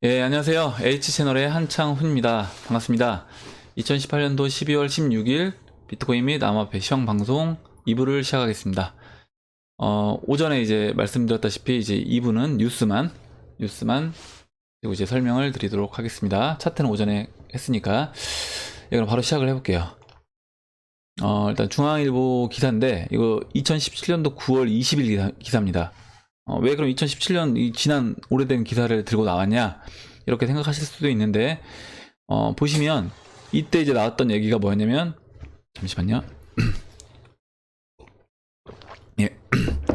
예, 안녕하세요. H채널의 한창훈입니다. 반갑습니다. 2018년도 12월 16일 비트코인 및 암호화폐 시황 방송 2부를 시작하겠습니다. 오전에 이제 말씀드렸다시피 이제 2부는 뉴스만 그리고 이제 설명을 드리도록 하겠습니다. 차트는 오전에 했으니까 그럼 바로 시작을 해볼게요. 일단 중앙일보 기사인데 이거 2017년도 9월 20일 기사입니다. 왜 그럼 2017년 이 지난 오래된 기사를 들고 나왔냐 이렇게 생각하실 수도 있는데 보시면 이때 이제 나왔던 얘기가 뭐였냐면 잠시만요. 예,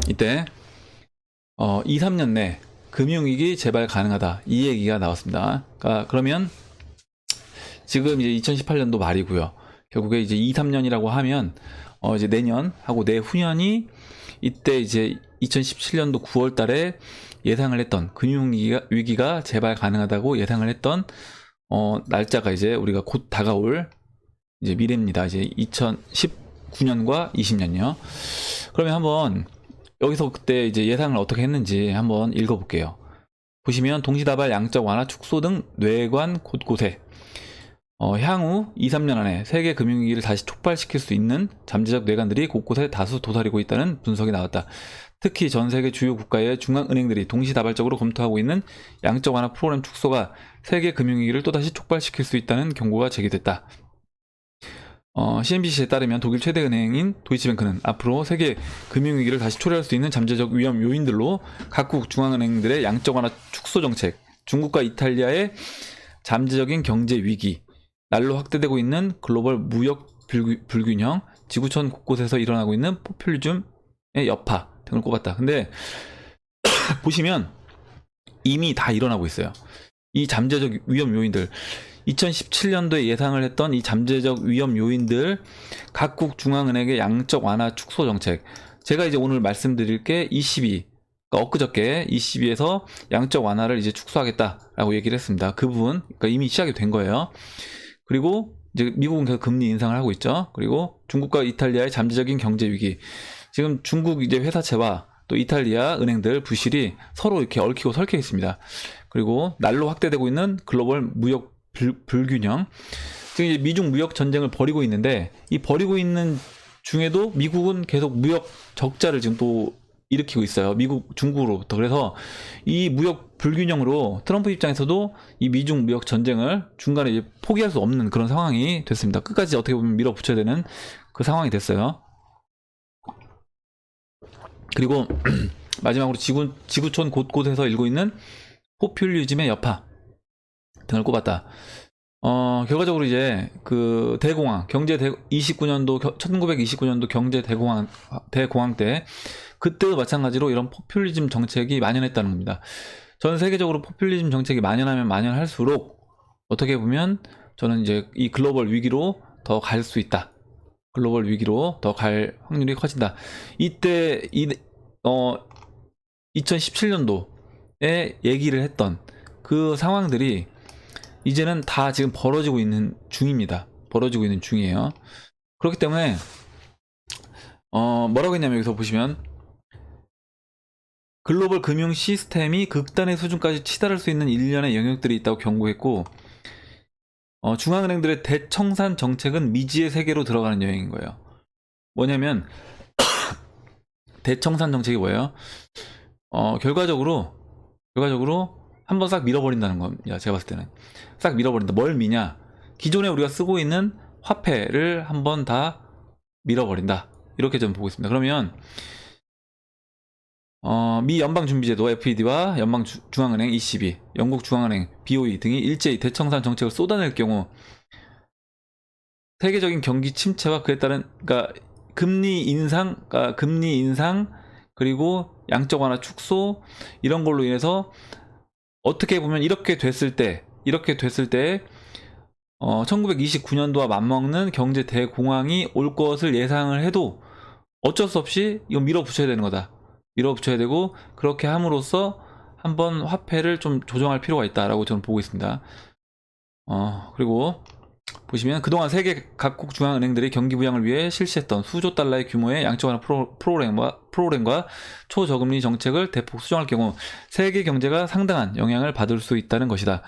이때 2, 3년 내 금융위기 재발 가능하다 이 얘기가 나왔습니다. 그러면 지금 이제 2018년도 말이고요. 결국에 이제 2, 3년이라고 하면 이제 내년하고 내후년이 이때 이제 2017년도 9월 달에 예상을 했던 금융위기가 재발 가능하다고 예상을 했던 날짜가 이제 우리가 곧 다가올 이제 미래입니다. 이제 2019년과 20년이요. 그러면 한번 여기서 그때 이제 예상을 어떻게 했는지 한번 읽어볼게요. 보시면 동시다발 양적 완화 축소 등 뇌관 곳곳에 향후 2, 3년 안에 세계 금융위기를 다시 촉발시킬 수 있는 잠재적 뇌관들이 곳곳에 다수 도사리고 있다는 분석이 나왔다. 특히 전 세계 주요 국가의 중앙은행들이 동시다발적으로 검토하고 있는 양적 완화 프로그램 축소가 세계 금융위기를 또다시 촉발시킬 수 있다는 경고가 제기됐다. CNBC에 따르면 독일 최대 은행인 도이치뱅크는 앞으로 세계 금융위기를 다시 초래할 수 있는 잠재적 위험 요인들로 각국 중앙은행들의 양적 완화 축소 정책, 중국과 이탈리아의 잠재적인 경제 위기, 날로 확대되고 있는 글로벌 무역 불균형, 지구촌 곳곳에서 일어나고 있는 포퓰리즘의 여파 등을 꼽았다. 근데 보시면 이미 다 일어나고 있어요. 이 잠재적 위험 요인들 2017년도에 예상을 했던 이 잠재적 위험 요인들 각국 중앙은행의 양적 완화 축소 정책 제가 이제 오늘 말씀드릴 게 ECB 그러니까 엊그저께 ECB에서 양적 완화를 이제 축소하겠다라고 얘기를 했습니다. 그 부분 그러니까 이미 시작이 된 거예요. 그리고 이제 미국은 계속 금리 인상을 하고 있죠. 그리고 중국과 이탈리아의 잠재적인 경제 위기. 지금 중국 이제 회사채와 또 이탈리아 은행들 부실이 서로 이렇게 얽히고 설켜 있습니다. 그리고 날로 확대되고 있는 글로벌 무역 불균형. 지금 이제 미중 무역 전쟁을 벌이고 있는데 이 벌이고 있는 중에도 미국은 계속 무역 적자를 지금 또 일으키고 있어요. 미국, 중국으로부터. 그래서 이 무역 불균형으로 트럼프 입장에서도 이 미중 무역 전쟁을 중간에 이제 포기할 수 없는 그런 상황이 됐습니다. 끝까지 어떻게 보면 밀어붙여야 되는 그 상황이 됐어요. 그리고 마지막으로 지구촌 곳곳에서 일고 있는 포퓰리즘의 여파 등을 꼽았다. 결과적으로 이제 그 대공황, 1929년도 경제 대공황 때 그때도 마찬가지로 이런 포퓰리즘 정책이 만연했다는 겁니다. 전 세계적으로 포퓰리즘 정책이 만연하면 만연할수록 어떻게 보면 저는 이제 이 글로벌 위기로 더 갈 수 있다. 글로벌 위기로 더 갈 확률이 커진다. 이때 2017년도에 얘기를 했던 그 상황들이 이제는 다 지금 벌어지고 있는 중입니다. 벌어지고 있는 중이에요. 그렇기 때문에 뭐라고 했냐면 여기서 보시면 글로벌 금융 시스템이 극단의 수준까지 치달을 수 있는 일련의 영역들이 있다고 경고했고 중앙은행들의 대청산 정책은 미지의 세계로 들어가는 여행인 거예요. 뭐냐면 대청산 정책이 뭐예요? 결과적으로 한번 싹 밀어버린다는 겁니다. 제가 봤을 때는 싹 밀어버린다. 뭘 미냐? 기존에 우리가 쓰고 있는 화폐를 한번 다 밀어버린다. 이렇게 좀 보고 있습니다. 그러면 미 연방준비제도 FED와 연방중앙은행 ECB, 영국 중앙은행 BOE 등이 일제히 대청산 정책을 쏟아낼 경우 세계적인 경기 침체와 그에 따른 그러니까 금리 인상 그리고 양적 완화 축소 이런 걸로 인해서 어떻게 보면 이렇게 됐을 때 1929년도와 맞먹는 경제 대공황이 올 것을 예상을 해도 어쩔 수 없이 이거 밀어붙여야 되는 거다. 밀어붙여야 되고 그렇게 함으로써 한번 화폐를 좀 조정할 필요가 있다라고 저는 보고 있습니다. 그리고 보시면 그동안 세계 각국 중앙은행들이 경기 부양을 위해 실시했던 수조 달러의 규모의 양적 완화 프로그램과 초저금리 정책을 대폭 수정할 경우 세계 경제가 상당한 영향을 받을 수 있다는 것이다.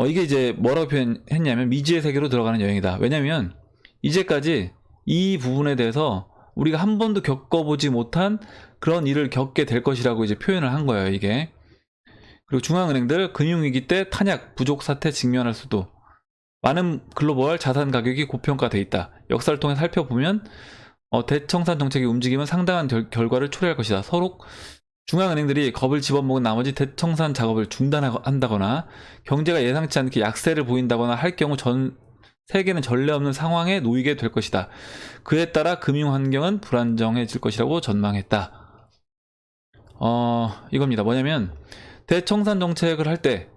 이게 이제 뭐라고 표현했냐면 미지의 세계로 들어가는 여행이다. 왜냐면 이제까지 이 부분에 대해서 우리가 한 번도 겪어보지 못한 그런 일을 겪게 될 것이라고 이제 표현을 한 거예요, 이게. 그리고 중앙은행들 금융위기 때 탄약 부족 사태 직면할 수도, 많은 글로벌 자산 가격이 고평가돼 있다. 역사를 통해 살펴보면 대청산 정책의 움직임은 상당한 결과를 초래할 것이다. 서로 중앙은행들이 겁을 집어먹은 나머지 대청산 작업을 중단한다거나 경제가 예상치 않게 약세를 보인다거나 할 경우 전 세계는 전례 없는 상황에 놓이게 될 것이다. 그에 따라 금융 환경은 불안정해질 것이라고 전망했다. 이겁니다. 뭐냐면 대청산 정책을 할 때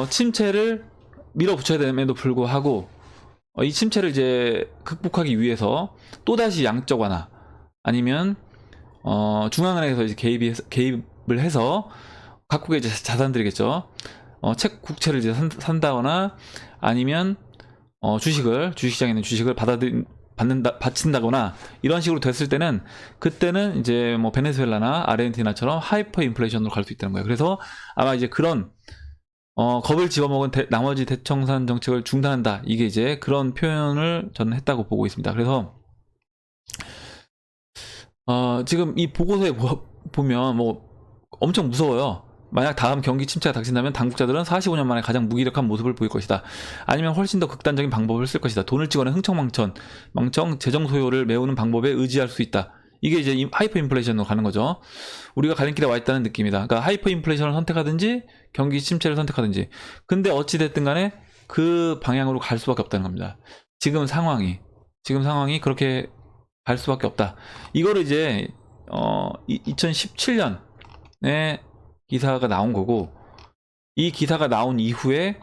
침체를 밀어붙여야 됨에도 불구하고 이 침체를 이제 극복하기 위해서 또다시 양적 완화 아니면 중앙은행에서 이제 개입을 해서 각국의 이제 자산들이겠죠. 국채를 이제 산다거나 아니면 주식시장에 있는 주식을 바친다거나 이런 식으로 됐을 때는 그때는 이제 뭐 베네수엘라나 아르헨티나처럼 하이퍼 인플레이션으로 갈 수 있다는 거예요. 그래서 아마 이제 그런 겁을 집어먹은 나머지 대청산 정책을 중단한다. 이게 이제 그런 표현을 저는 했다고 보고 있습니다. 그래서 지금 이 보고서에 보면 뭐 엄청 무서워요. 만약 다음 경기 침체가 닥친다면 당국자들은 45년 만에 가장 무기력한 모습을 보일 것이다. 아니면 훨씬 더 극단적인 방법을 쓸 것이다. 돈을 찍어낸 흥청망청 재정 소요를 메우는 방법에 의지할 수 있다. 이게 이제 하이퍼 인플레이션으로 가는 거죠. 우리가 가림길에 와 있다는 느낌이다. 그러니까 하이퍼 인플레이션을 선택하든지 경기 침체를 선택하든지. 근데 어찌 됐든 간에 그 방향으로 갈 수밖에 없다는 겁니다. 지금 상황이 그렇게 갈 수밖에 없다. 이거를 이제 2017년에 기사가 나온 거고, 이 기사가 나온 이후에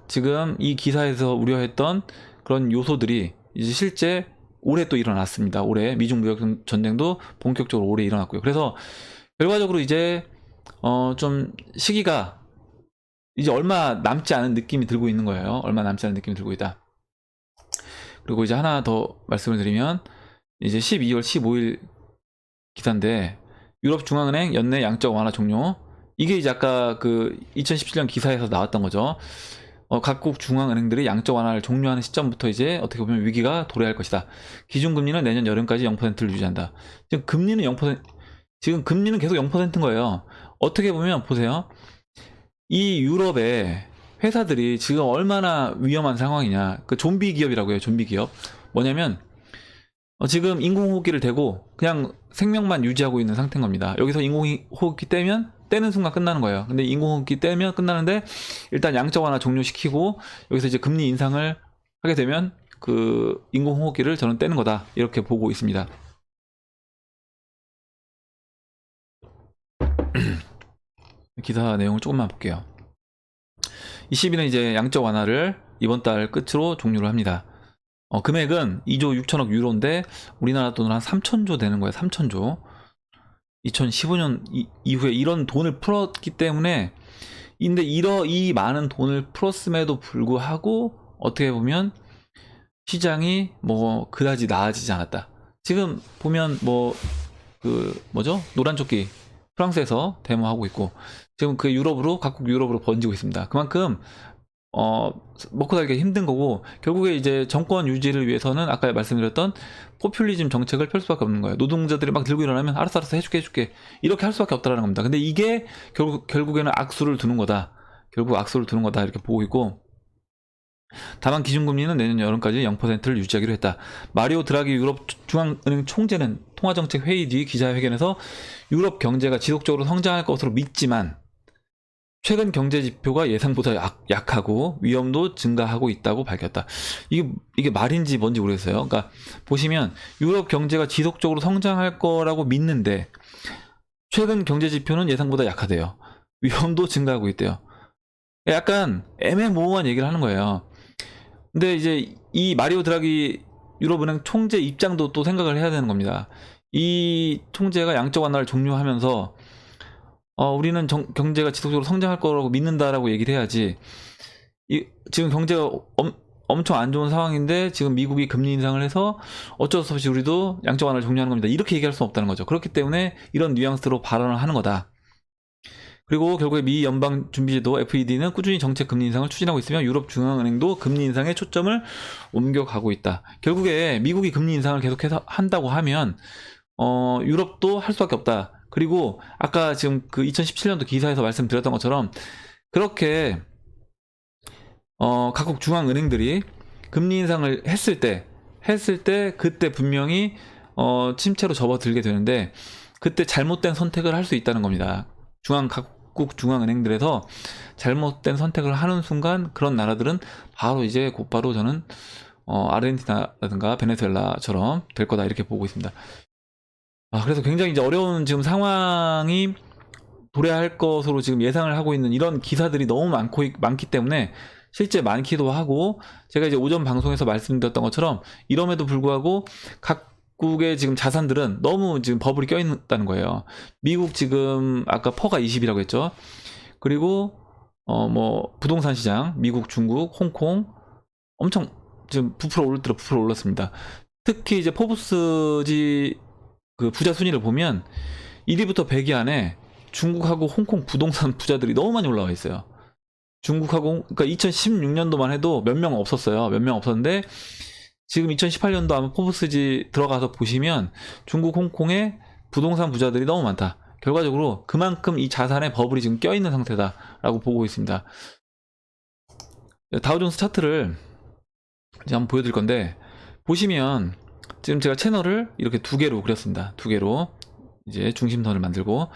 지금 이 기사에서 우려했던 그런 요소들이 이제 실제 올해 또 일어났습니다. 올해 미중 무역 전쟁도 본격적으로 올해 일어났고요. 그래서 결과적으로 이제 좀 시기가 이제 얼마 남지 않은 느낌이 들고 있는 거예요. 얼마 남지 않은 느낌이 들고 있다. 그리고 이제 하나 더 말씀을 드리면 이제 12월 15일 기사인데 유럽중앙은행 연내 양적 완화 종료. 이게 이제 아까 그 2017년 기사에서 나왔던 거죠. 각국 중앙은행들이 양적 완화를 종료하는 시점부터 이제 어떻게 보면 위기가 도래할 것이다. 기준금리는 내년 여름까지 0%를 유지한다. 지금 금리는 0%, 지금 금리는 계속 0%인 거예요. 어떻게 보면 보세요. 이 유럽의 회사들이 지금 얼마나 위험한 상황이냐. 그 좀비 기업이라고 해요. 좀비 기업. 뭐냐면 지금 인공호흡기를 대고 그냥 생명만 유지하고 있는 상태인 겁니다. 여기서 인공호흡기 떼는 순간 끝나는 거예요. 근데 인공호흡기 떼면 끝나는데 일단 양적 완화 종료시키고 여기서 이제 금리 인상을 하게 되면 그 인공호흡기를 저는 떼는 거다. 이렇게 보고 있습니다. 기사 내용을 조금만 볼게요. 20일은 이제 양적 완화를 이번 달 끝으로 종료를 합니다. 금액은 2조 6천억 유로인데 우리나라 돈으로 한 3천조 되는 거예요. 3천조. 2015년 이후에 이런 돈을 풀었기 때문에, 근데 이 많은 돈을 풀었음에도 불구하고 어떻게 보면 시장이 뭐 그다지 나아지지 않았다. 지금 보면 뭐 그 뭐죠? 노란 조끼 프랑스에서 데모하고 있고 지금 그 각국 유럽으로 번지고 있습니다. 그만큼 먹고 살기가 힘든 거고, 결국에 이제 정권 유지를 위해서는 아까 말씀드렸던 포퓰리즘 정책을 펼 수밖에 없는 거예요. 노동자들이 막 들고 일어나면 알았어 해줄게 이렇게 할 수밖에 없다라는 겁니다. 근데 이게 결국에는 악수를 두는 거다. 이렇게 보고 있고, 다만 기준금리는 내년 여름까지 0%를 유지하기로 했다. 마리오 드라기 유럽 중앙은행 총재는 통화정책 회의 뒤 기자회견에서 유럽 경제가 지속적으로 성장할 것으로 믿지만 최근 경제 지표가 예상보다 약하고 위험도 증가하고 있다고 밝혔다. 이게 말인지 뭔지 모르겠어요. 그러니까 보시면 유럽 경제가 지속적으로 성장할 거라고 믿는데 최근 경제 지표는 예상보다 약하대요. 위험도 증가하고 있대요. 약간 애매모호한 얘기를 하는 거예요. 근데 이제 이 마리오 드라기 유럽은행 총재 입장도 또 생각을 해야 되는 겁니다. 이 총재가 양적 완화를 종료하면서 우리는 경제가 지속적으로 성장할 거라고 믿는다라고 얘기를 해야지, 지금 경제가 엄청 안 좋은 상황인데 지금 미국이 금리 인상을 해서 어쩔 수 없이 우리도 양적 완화를 종료하는 겁니다. 이렇게 얘기할 수는 없다는 거죠. 그렇기 때문에 이런 뉘앙스로 발언을 하는 거다. 그리고 결국에 미 연방준비제도 FED는 꾸준히 정책 금리 인상을 추진하고 있으며 유럽 중앙은행도 금리 인상에 초점을 옮겨가고 있다. 결국에 미국이 금리 인상을 계속해서 한다고 하면 유럽도 할 수밖에 없다. 그리고 아까 지금 그 2017년도 기사에서 말씀드렸던 것처럼 그렇게 각국 중앙은행들이 금리 인상을 했을 때 그때 분명히 침체로 접어들게 되는데 그때 잘못된 선택을 할 수 있다는 겁니다. 각국 중앙은행들에서 잘못된 선택을 하는 순간 그런 나라들은 바로 이제 곧바로 저는 아르헨티나라든가 베네수엘라처럼 될 거다 이렇게 보고 있습니다. 그래서 굉장히 이제 어려운 지금 상황이 도래할 것으로 지금 예상을 하고 있는 이런 기사들이 너무 많기 때문에 실제 많기도 하고 제가 이제 오전 방송에서 말씀드렸던 것처럼 이럼에도 불구하고 각국의 지금 자산들은 너무 지금 버블이 껴있다는 거예요. 미국 지금 아까 퍼가 20이라고 했죠. 그리고 뭐 부동산 시장 미국, 중국, 홍콩 엄청 지금 부풀어 올랐습니다. 특히 이제 포브스지 그 부자 순위를 보면 1위부터 100위 안에 중국하고 홍콩 부동산 부자들이 너무 많이 올라와 있어요. 중국하고 그러니까 2016년도만 해도 몇 명 없었어요. 몇 명 없었는데 지금 2018년도 아마 포브스지 들어가서 보시면 중국, 홍콩의 부동산 부자들이 너무 많다. 결과적으로 그만큼 이 자산에 버블이 지금 껴있는 상태다라고 보고 있습니다. 다우존스 차트를 이제 한번 보여드릴 건데 보시면 지금 제가 채널을 이렇게 두 개로 그렸습니다. 두 개로 이제 중심선을 만들고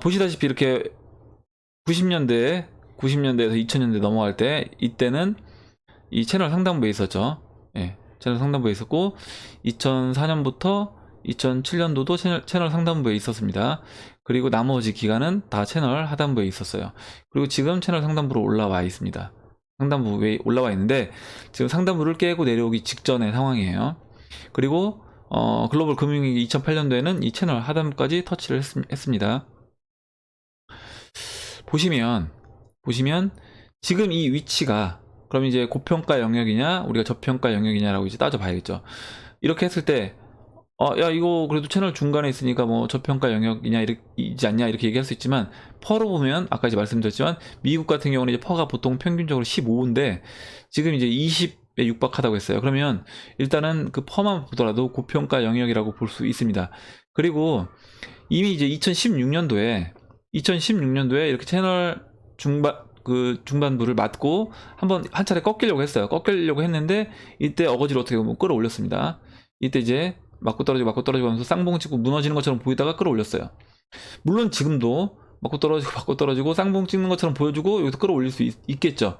보시다시피 이렇게 90년대에서 2000년대 넘어갈 때 이때는 이 채널 상단부에 있었죠. 예, 채널 상단부에 있었고 2004년부터 2007년도도 채널 상단부에 있었습니다. 그리고 나머지 기간은 다 채널 하단부에 있었어요. 그리고 지금 채널 상단부로 올라와 있습니다. 상단부에 올라와 있는데 지금 상단부를 깨고 내려오기 직전의 상황이에요. 그리고 글로벌 금융위기 2008년도에는 이 채널 하단부까지 터치를 했습니다. 보시면 지금 이 위치가 그럼 이제 고평가 영역이냐 우리가 저평가 영역이냐라고 이제 따져봐야겠죠. 이렇게 했을 때 야 이거 그래도 채널 중간에 있으니까 뭐 저평가 영역이냐 이지 않냐 이렇게 얘기할 수 있지만 퍼로 보면 아까 이제 말씀드렸지만 미국 같은 경우는 이제 퍼가 보통 평균적으로 15인데 지금 이제 20에 육박하다고 했어요. 그러면 일단은 그 퍼만 보더라도 고평가 영역이라고 볼 수 있습니다. 그리고 이미 이제 2016년도에 이렇게 채널 중반부를 맞고 한 차례 꺾이려고 했어요. 꺾이려고 했는데 이때 어거지로 어떻게 보면 끌어올렸습니다. 이때 이제 맞고 떨어지고 하면서 쌍봉 찍고 무너지는 것처럼 보이다가 끌어올렸어요. 물론 지금도 맞고 떨어지고 쌍봉 찍는 것처럼 보여주고 여기서 끌어올릴 수 있겠죠.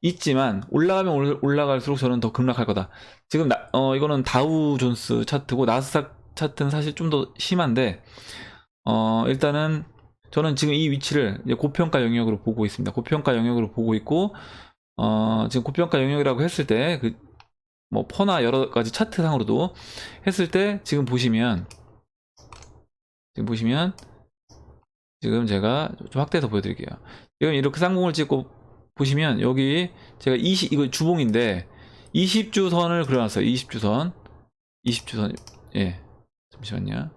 있지만 올라가면 올라갈수록 저는 더 급락할 거다. 지금 이거는 다우존스 차트고 나스닥 차트는 사실 좀 더 심한데 일단은 저는 지금 이 위치를 이제 고평가 영역으로 보고 있습니다. 고평가 영역으로 보고 있고 지금 고평가 영역이라고 했을 때 뭐 퍼나 여러 가지 차트상으로도 했을 때 지금 보시면 지금 제가 좀 확대해서 보여드릴게요. 지금 이렇게 쌍봉을 찍고 보시면 여기 제가 이거 주봉인데 20주선을 그려놨어요. 20주선 예 잠시만요.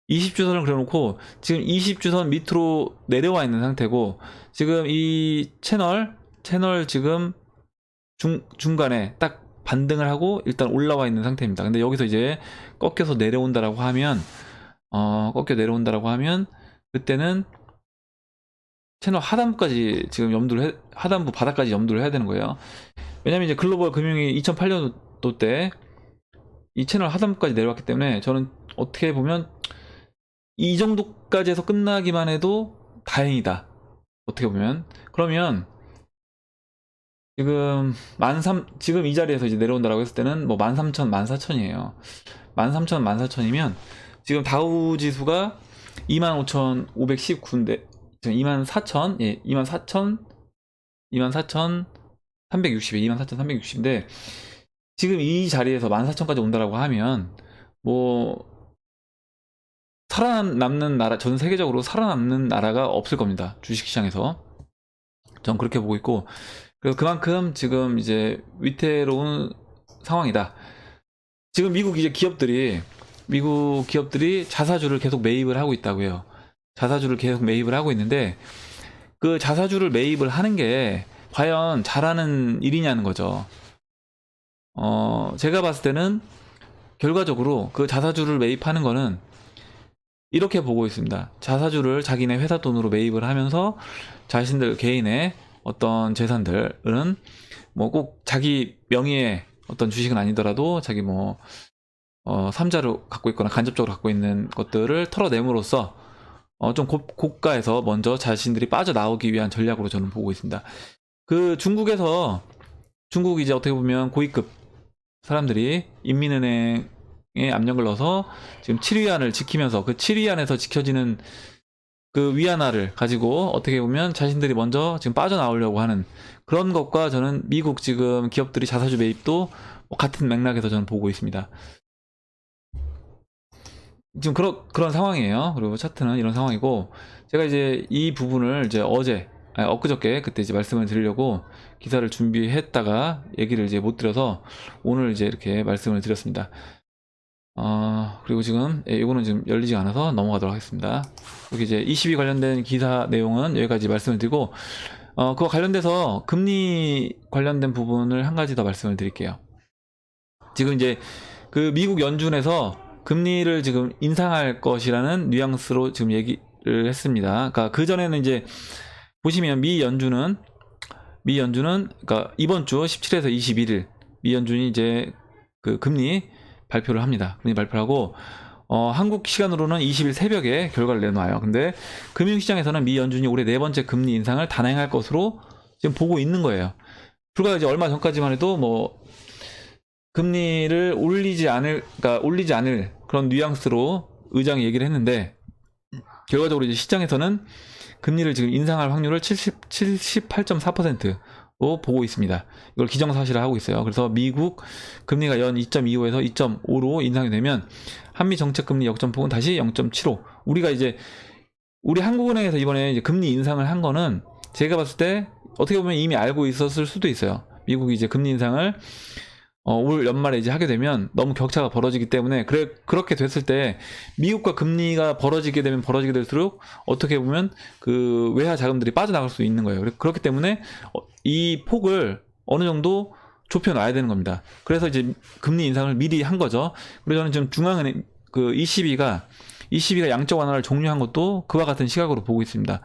20주선을 그려놓고 지금 20주선 밑으로 내려와 있는 상태고 지금 이 채널 지금 중간에 딱 반등을 하고 일단 올라와 있는 상태입니다. 근데 여기서 이제 꺾여서 내려온다라고 하면 그때는 채널 하단부까지 지금 하단부 바닥까지 염두를 해야 되는 거예요. 왜냐면 이제 글로벌 금융위 2008년도 때 이 채널 하단부까지 내려왔기 때문에 저는 어떻게 보면 이 정도까지 해서 끝나기만 해도 다행이다. 어떻게 보면. 그러면 지금 이 자리에서 이제 내려온다라고 했을 때는 뭐 13,000, 14,000이에요. 13,000, 14,000이면 지금 다우 지수가 25,519인데 지금 24,000, 예, 24,360인데 지금 이 자리에서 14,000까지 온다라고 하면 뭐 살아남는 나라, 전 세계적으로 살아남는 나라가 없을 겁니다. 주식시장에서. 전 그렇게 보고 있고 그래서 그만큼 지금 이제 위태로운 상황이다. 지금 미국 기업들이 자사주를 계속 매입을 하고 있다고 해요. 자사주를 계속 매입을 하고 있는데 그 자사주를 매입을 하는 게 과연 잘하는 일이냐는 거죠. 제가 봤을 때는 결과적으로 그 자사주를 매입하는 거는 이렇게 보고 있습니다. 자사주를 자기네 회사 돈으로 매입을 하면서 자신들 개인의 어떤 재산들은 뭐 꼭 자기 명의의 어떤 주식은 아니더라도 자기 뭐 삼자로 갖고 있거나 간접적으로 갖고 있는 것들을 털어냄으로써 좀 고가에서 먼저 자신들이 빠져나오기 위한 전략으로 저는 보고 있습니다. 그 중국 이제 어떻게 보면 고위급 사람들이 인민은행에 압력을 넣어서 지금 7위안을 지키면서 그 7위안에서 지켜지는 그 위안화를 가지고 어떻게 보면 자신들이 먼저 지금 빠져나오려고 하는 그런 것과 저는 미국 지금 기업들이 자사주 매입도 같은 맥락에서 저는 보고 있습니다. 지금 그런 상황이에요. 그리고 차트는 이런 상황이고 제가 이제 이 부분을 이제 엊그저께 그때 이제 말씀을 드리려고 기사를 준비했다가 얘기를 이제 못 드려서 오늘 이제 이렇게 말씀을 드렸습니다. 그리고 지금 이거는 지금 열리지 않아서 넘어가도록 하겠습니다. 여기 이제 22 관련된 기사 내용은 여기까지 말씀을 드리고 그거 관련돼서 금리 관련된 부분을 한 가지 더 말씀을 드릴게요. 지금 이제 그 미국 연준에서 금리를 지금 인상할 것이라는 뉘앙스로 지금 얘기를 했습니다. 그러니까 그 전에는 이제 보시면 미 연준은 그러니까 이번 주 17에서 21일 미 연준이 이제 그 금리 발표를 합니다. 금리 발표를 하고 한국 시간으로는 20일 새벽에 결과를 내놔요. 근데 금융시장에서는 미 연준이 올해 네 번째 금리 인상을 단행할 것으로 지금 보고 있는 거예요. 불과 이제 얼마 전까지만 해도 뭐 금리를 올리지 않을 그런 뉘앙스로 의장이 얘기를 했는데 결과적으로 이제 시장에서는 금리를 지금 인상할 확률을 78.4%로 보고 있습니다. 이걸 기정사실화 하고 있어요. 그래서 미국 금리가 연 2.25에서 2.5로 인상이 되면 한미 정책 금리 역전폭은 다시 0.75. 우리 한국은행에서 이번에 이제 금리 인상을 한 거는 제가 봤을 때 어떻게 보면 이미 알고 있었을 수도 있어요. 미국이 이제 금리 인상을 올 연말에 이제 하게 되면 너무 격차가 벌어지기 때문에 그렇게 됐을 때 미국과 금리가 벌어지게 되면 벌어지게 될수록 어떻게 보면 그 외화 자금들이 빠져나갈 수 있는 거예요. 그렇기 때문에 이 폭을 어느 정도 좁혀놔야 되는 겁니다. 그래서 이제 금리 인상을 미리 한 거죠. 그래서 저는 지금 중앙은행 그 ECB가 양적 완화를 종료한 것도 그와 같은 시각으로 보고 있습니다.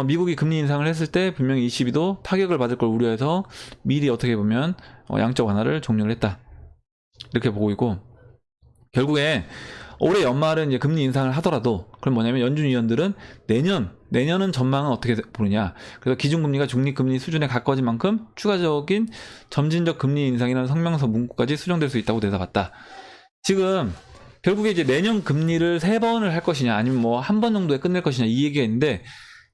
미국이 금리 인상을 했을 때 분명히 ECB도 타격을 받을 걸 우려해서 미리 어떻게 보면 양적 완화를 종료를 했다. 이렇게 보고 있고 결국에 올해 연말은 이제 금리 인상을 하더라도 그럼 뭐냐면 연준 위원들은 내년은 전망은 어떻게 보느냐. 그래서 기준금리가 중립금리 수준에 가까워진 만큼 추가적인 점진적 금리 인상이라는 성명서 문구까지 수정될 수 있다고 대답했다. 지금 결국에 이제 내년 금리를 3번을 할 것이냐 아니면 뭐 한 번 정도에 끝낼 것이냐 이 얘기가 있는데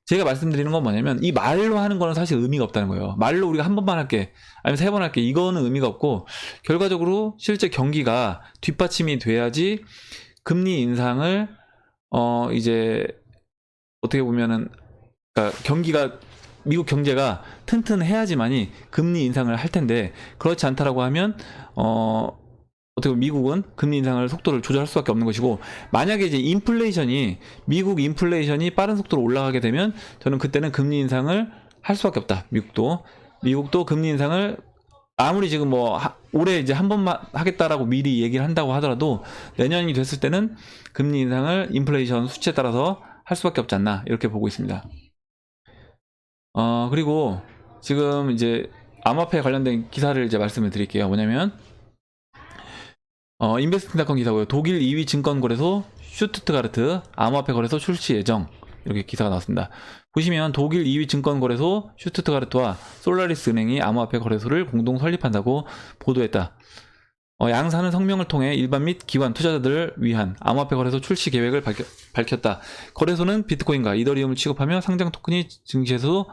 제가 말씀드리는 건 뭐냐면 이 말로 하는 거는 사실 의미가 없다는 거예요. 말로 우리가 한 번만 할게 아니면 3번 할게 이거는 의미가 없고 결과적으로 실제 경기가 뒷받침이 돼야지 금리 인상을 이제 어떻게 보면은 그러니까 경기가 미국 경제가 튼튼해야지만이 금리 인상을 할 텐데 그렇지 않다라고 하면 어떻게 보면 미국은 금리 인상을 속도를 조절할 수밖에 없는 것이고 만약에 이제 미국 인플레이션이 빠른 속도로 올라가게 되면 저는 그때는 금리 인상을 할 수밖에 없다. 미국도 금리 인상을 아무리 지금 뭐 올해 이제 한 번만 하겠다라고 미리 얘기를 한다고 하더라도 내년이 됐을 때는 금리 인상을 인플레이션 수치에 따라서 할 수밖에 없지 않나 이렇게 보고 있습니다. 그리고 지금 이제 암호화폐 관련된 기사를 이제 말씀을 드릴게요. 뭐냐면 인베스팅닷컴 기사고요. 독일 2위 증권거래소 슈투트가르트 암호화폐 거래소 출시 예정 이렇게 기사가 나왔습니다. 보시면 독일 2위 증권거래소 슈투트가르트와 솔라리스 은행이 암호화폐 거래소를 공동 설립한다고 보도했다. 양사는 성명을 통해 일반 및 기관 투자자들을 위한 암호화폐 거래소 출시 계획을 밝혔다. 거래소는 비트코인과 이더리움을 취급하며 상장 토큰이 증시에서도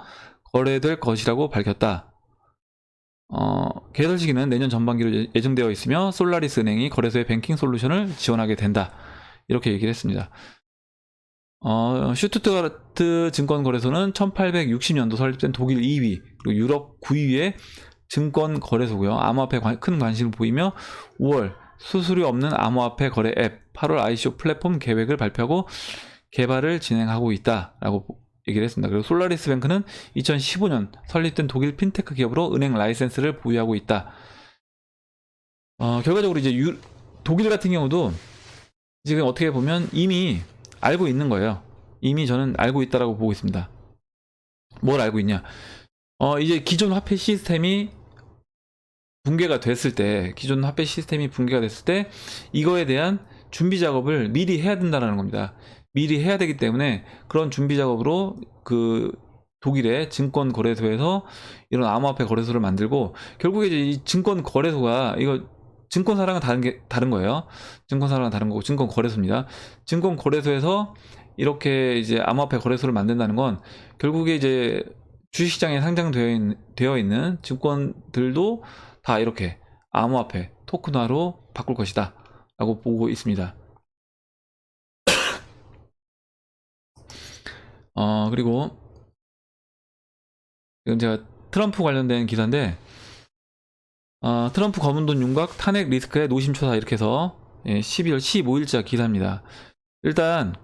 거래될 것이라고 밝혔다. 개설 시기는 내년 전반기로 예정되어 있으며 솔라리스 은행이 거래소의 뱅킹 솔루션을 지원하게 된다. 이렇게 얘기를 했습니다. 슈투트가르트 증권거래소는 1860년도 설립된 독일 2위 그리고 유럽 9위의 증권거래소고요. 암호화폐에 큰 관심을 보이며 5월 수수료 없는 암호화폐 거래 앱 8월 ICO 플랫폼 계획을 발표하고 개발을 진행하고 있다라고 얘기를 했습니다. 그리고 솔라리스 뱅크는 2015년 설립된 독일 핀테크 기업으로 은행 라이센스를 보유하고 있다. 결과적으로 이제 독일 같은 경우도 지금 어떻게 보면 이미 알고 있는 거예요. 이미 저는 알고 있다라고 보고 있습니다. 뭘 알고 있냐? 이제 기존 화폐 시스템이 붕괴가 됐을 때, 이거에 대한 준비 작업을 미리 해야 된다는 겁니다. 미리 해야 되기 때문에 그런 준비 작업으로 그 독일의 증권 거래소에서 이런 암호화폐 거래소를 만들고, 결국에 이제 이 증권 거래소가 이거 증권사랑은 다른 거예요. 증권사랑은 다른 거고 증권 거래소입니다. 증권 거래소에서 이렇게 이제 암호화폐 거래소를 만든다는 건 결국에 이제 주식시장에 상장되어 있는 증권들도 다 이렇게 암호화폐 토큰화로 바꿀 것이다 라고 보고 있습니다. 그리고 이건 제가 트럼프 관련된 기사인데, 트럼프 검은돈 윤곽 탄핵 리스크의 노심초사 이렇게 해서 12월 15일자 기사입니다. 일단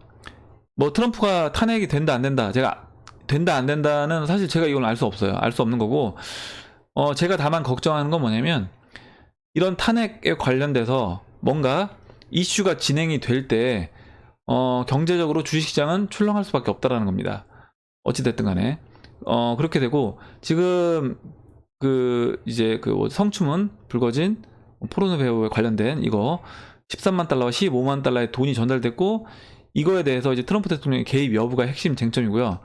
뭐 트럼프가 탄핵이 된다 안 된다, 제가 된다 안 된다는 사실 제가 이건 알 수 없어요. 알 수 없는 거고, 제가 다만 걱정하는 건 뭐냐면 이런 탄핵에 관련돼서 뭔가 이슈가 진행이 될 때 경제적으로 주식시장은 출렁할 수밖에 없다라는 겁니다. 어찌됐든 간에 그렇게 되고, 지금 이제 성추문 불거진 포르노 배우에 관련된 이거 13만 달러와 15만 달러의 돈이 전달됐고, 이거에 대해서 이제 트럼프 대통령의 개입 여부가 핵심 쟁점이고요.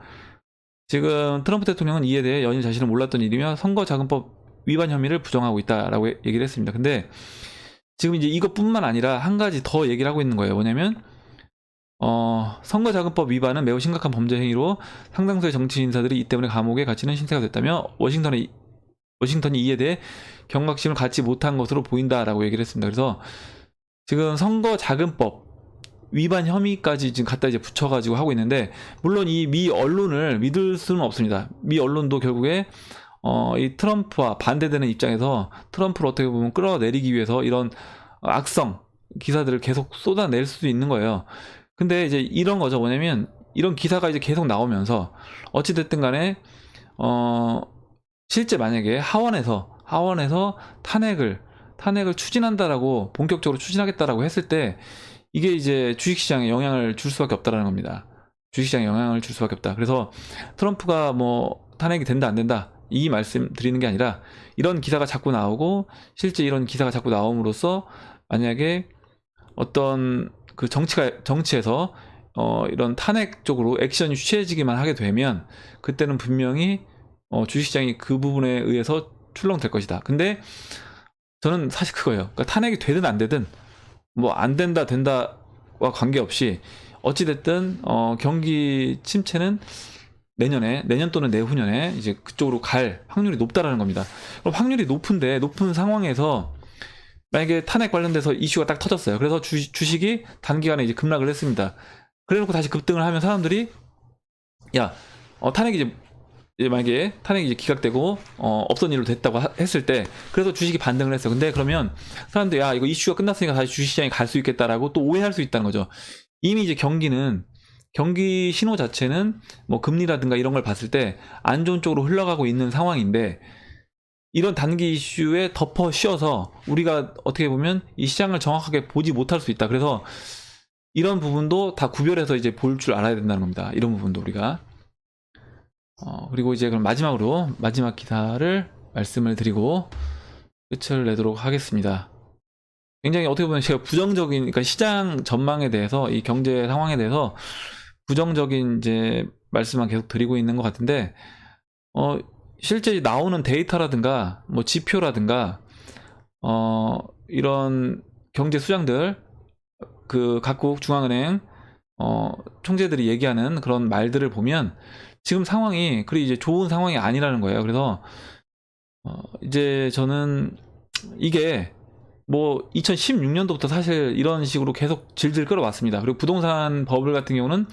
지금 트럼프 대통령은 이에 대해 연일 자신은 몰랐던 일이며 선거자금법 위반 혐의를 부정하고 있다라고 얘기를 했습니다. 근데 지금 이제 이것뿐만 아니라 한 가지 더 얘기를 하고 있는 거예요. 뭐냐면 선거자금법 위반은 매우 심각한 범죄 행위로 상당수의 정치 인사들이 이 때문에 감옥에 갇히는 신세가 됐다며 워싱턴이 이에 대해 경각심을 갖지 못한 것으로 보인다라고 얘기를 했습니다. 그래서 지금 선거자금법 위반 혐의까지 지금 갖다 이제 붙여가지고 하고 있는데, 물론 이 미 언론을 믿을 수는 없습니다. 미 언론도 결국에 이 트럼프와 반대되는 입장에서 트럼프를 어떻게 보면 끌어내리기 위해서 이런 악성 기사들을 계속 쏟아낼 수도 있는 거예요. 근데 이제 이런 거죠. 뭐냐면 이런 기사가 이제 계속 나오면서 어찌됐든 간에 실제 만약에 하원에서 탄핵을 추진한다라고, 본격적으로 추진하겠다라고 했을 때 이게 이제 주식시장에 영향을 줄 수밖에 없다라는 겁니다. 주식시장에 영향을 줄 수밖에 없다. 그래서 트럼프가 뭐 탄핵이 된다 안 된다 이 말씀 드리는 게 아니라, 이런 기사가 자꾸 나오고 실제 이런 기사가 자꾸 나옴으로써 만약에 어떤 그 정치에서 이런 탄핵 쪽으로 액션이 취해지기만 하게 되면 그때는 분명히 주식시장이 그 부분에 의해서 출렁될 것이다. 근데 저는 사실 그거예요. 그러니까 탄핵이 되든 안 되든 뭐 안 된다 된다와 관계없이 어찌됐든 경기 침체는 내년 또는 내후년에 이제 그쪽으로 갈 확률이 높다라는 겁니다. 그럼 확률이 높은 상황에서 만약에 탄핵 관련돼서 이슈가 딱 터졌어요. 그래서 주식이 단기간에 이제 급락을 했습니다. 그래놓고 다시 급등을 하면 사람들이 탄핵이 이제 만약에 탄핵이 이제 기각되고 없던 일로 됐다고 했을 때, 그래서 주식이 반등을 했어요. 근데 그러면 사람들이 이거 이슈가 끝났으니까 다시 주식시장에 갈 수 있겠다라고 또 오해할 수 있다는 거죠. 이미 이제 경기 신호 자체는 뭐 금리라든가 이런 걸 봤을 때 안 좋은 쪽으로 흘러가고 있는 상황인데, 이런 단기 이슈에 덮어 씌워서 우리가 어떻게 보면 이 시장을 정확하게 보지 못할 수 있다. 그래서 이런 부분도 다 구별해서 이제 볼 줄 알아야 된다는 겁니다. 이런 부분도 우리가. 그리고 이제 그럼 마지막 기사를 말씀을 드리고 끝을 내도록 하겠습니다. 굉장히 어떻게 보면 제가 그러니까 시장 전망에 대해서, 이 경제 상황에 대해서 부정적인 이제 말씀만 계속 드리고 있는 것 같은데, 실제 나오는 데이터라든가 뭐 지표라든가 이런 경제 수장들, 그 각국 중앙은행 총재들이 얘기하는 그런 말들을 보면 지금 상황이 그리 이제 좋은 상황이 아니라는 거예요. 그래서 이제 저는 이게 뭐 2016년도부터 사실 이런 식으로 계속 질질 끌어왔습니다. 그리고 부동산 버블 같은 경우는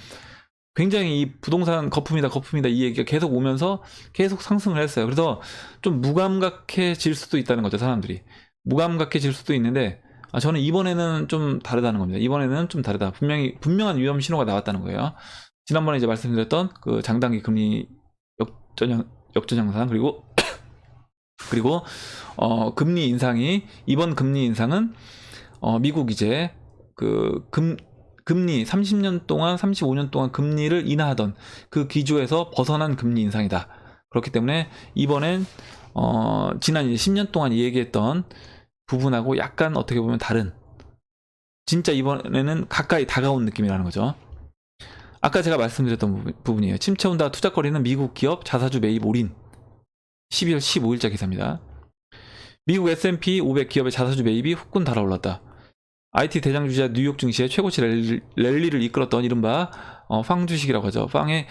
굉장히 이 부동산 거품이다 이 얘기가 계속 오면서 계속 상승을 했어요. 그래서 좀 무감각해질 수도 있다는 거죠, 사람들이. 무감각해질 수도 있는데 저는 이번에는 좀 다르다는 겁니다. 이번에는 좀 다르다. 분명한 위험 신호가 나왔다는 거예요. 지난번에 이제 말씀드렸던 그 장단기 금리 역전 양상 그리고 금리 인상이 이번 금리 인상은 미국 이제 그 금리 30년 동안 35년 동안 금리를 인하하던 그 기조에서 벗어난 금리 인상이다. 그렇기 때문에 이번엔 지난 이제 10년 동안 얘기했던 부분하고 약간 어떻게 보면 다른, 진짜 이번에는 가까이 다가온 느낌이라는 거죠. 아까 제가 말씀드렸던 부분이에요. 침체 온다 투자거리는 미국 기업 자사주 매입 올인. 12월 15일자 기사입니다. 미국 S&P 500 기업의 자사주 매입이 후끈 달아올랐다. IT 대장주자 뉴욕 증시의 최고치 랠리를 이끌었던 이른바 팡 주식이라고 하죠. 팡의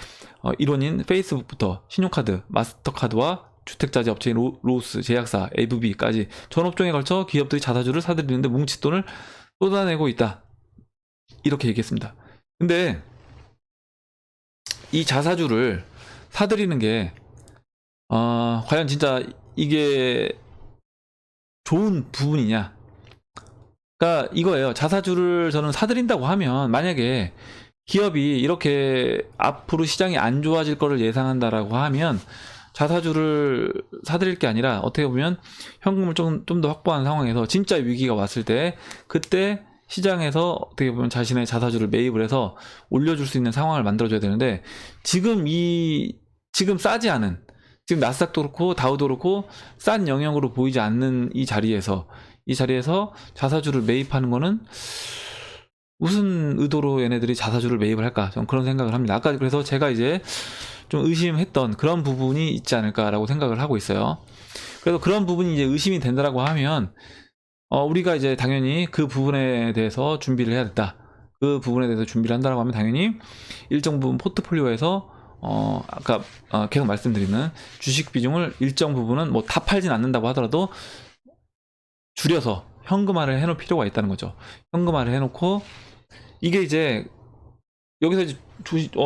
일원인 페이스북부터 신용카드, 마스터카드와 주택자재 업체인 로스, 제약사, AVB까지 전 업종에 걸쳐 기업들이 자사주를 사들이는데 뭉칫 돈을 쏟아내고 있다. 이렇게 얘기했습니다. 근데 이 자사주를 사들이는 게 과연 진짜 이게 좋은 부분이냐? 그러니까 이거예요. 자사주를 저는 사들인다고 하면, 만약에 기업이 이렇게 앞으로 시장이 안 좋아질 거를 예상한다라고 하면 자사주를 사들일 게 아니라 어떻게 보면 현금을 좀 더 확보한 상황에서 진짜 위기가 왔을 때 그때 시장에서 어떻게 보면 자신의 자사주를 매입을 해서 올려줄 수 있는 상황을 만들어줘야 되는데, 지금 싸지 않은, 지금 나스닥도 그렇고 다우도 그렇고 싼 영역으로 보이지 않는 이 자리에서 자사주를 매입하는 거는 무슨 의도로 얘네들이 자사주를 매입을 할까? 저는 그런 생각을 합니다. 아까 그래서 제가 이제 좀 의심했던 그런 부분이 있지 않을까라고 생각을 하고 있어요. 그래서 그런 부분이 이제 의심이 된다라고 하면 우리가 이제 당연히 그 부분에 대해서 준비를 해야 된다. 그 부분에 대해서 준비를 한다라고 하면 당연히 일정 부분 포트폴리오에서 아까 계속 말씀드리는 주식 비중을 일정 부분은 뭐 다 팔진 않는다고 하더라도 줄여서 현금화를 해놓을 필요가 있다는 거죠. 현금화를 해놓고, 이게 이제 여기서 이제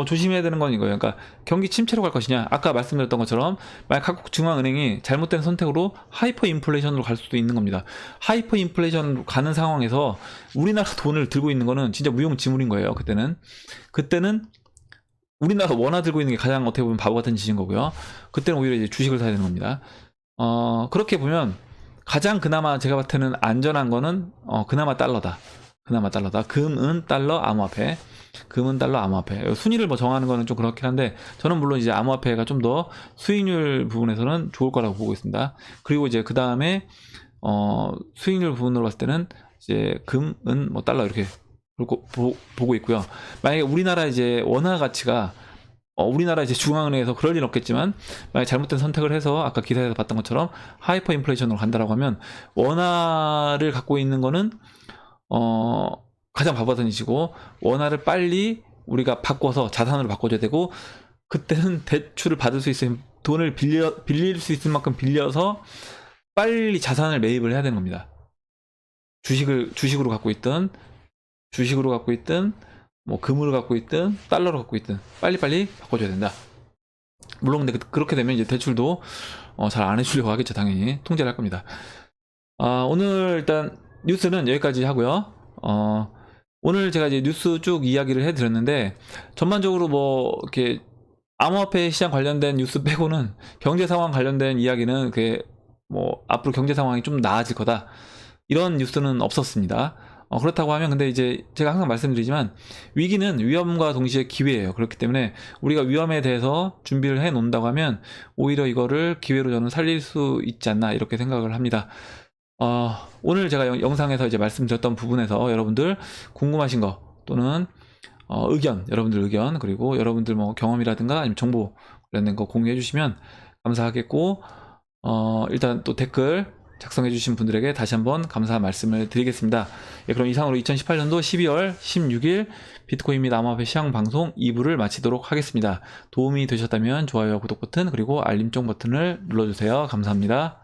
조심해야 되는 건 이거예요. 그러니까 경기 침체로 갈 것이냐, 아까 말씀드렸던 것처럼 만약 각국 중앙은행이 잘못된 선택으로 하이퍼 인플레이션으로 갈 수도 있는 겁니다. 하이퍼 인플레이션으로 가는 상황에서 우리나라 돈을 들고 있는 거는 진짜 무용지물인 거예요. 그때는 우리나라 원화 들고 있는 게 가장 어떻게 보면 바보 같은 짓인 거고요. 그때는 오히려 이제 주식을 사야 되는 겁니다. 그렇게 보면 가장 그나마 제가 봤을 때는 안전한 거는 그나마 달러다. 금은 달러, 암호화폐. 순위를 뭐 정하는 거는 좀 그렇긴 한데, 저는 물론 이제 암호화폐가 좀 더 수익률 부분에서는 좋을 거라고 보고 있습니다. 그리고 이제 그 다음에 수익률 부분으로 봤을 때는 이제 금은 뭐 달러 이렇게 보고 있고요. 만약에 우리나라 이제 원화 가치가 우리나라 이제 중앙은행에서 그럴 일은 없겠지만 만약 잘못된 선택을 해서 아까 기사에서 봤던 것처럼 하이퍼 인플레이션으로 간다라고 하면 원화를 갖고 있는 거는 가장 바보던 짓이고, 원화를 빨리 우리가 바꿔서 자산으로 바꿔줘야 되고, 그때는 대출을 받을 수 있으면 돈을 빌릴 수 있을 만큼 빌려서 빨리 자산을 매입을 해야 되는 겁니다. 주식으로 갖고 있든 뭐 금으로 갖고 있든 달러로 갖고 있든 빨리빨리 바꿔줘야 된다. 물론 근데 그렇게 되면 이제 대출도 잘 안 해주려고 하겠죠. 당연히 통제를 할 겁니다. 오늘 일단 뉴스는 여기까지 하고요. 오늘 제가 이제 뉴스 쭉 이야기를 해드렸는데, 전반적으로 뭐 이렇게 암호화폐 시장 관련된 뉴스 빼고는 경제 상황 관련된 이야기는 그게 뭐 앞으로 경제 상황이 좀 나아질 거다, 이런 뉴스는 없었습니다. 그렇다고 하면 근데 이제 제가 항상 말씀드리지만 위기는 위험과 동시에 기회예요. 그렇기 때문에 우리가 위험에 대해서 준비를 해 놓는다고 하면 오히려 이거를 기회로 저는 살릴 수 있지 않나, 이렇게 생각을 합니다. 오늘 제가 영상에서 이제 말씀드렸던 부분에서 여러분들 궁금하신 거 또는 여러분들 의견, 그리고 여러분들 뭐 경험이라든가 아니면 정보 관련된 거 공유해 주시면 감사하겠고, 일단 또 댓글 작성해 주신 분들에게 다시 한번 감사 말씀을 드리겠습니다. 예, 그럼 이상으로 2018년도 12월 16일 비트코인 및 암호화폐 시황 방송 2부를 마치도록 하겠습니다. 도움이 되셨다면 좋아요와 구독 버튼 그리고 알림종 버튼을 눌러주세요. 감사합니다.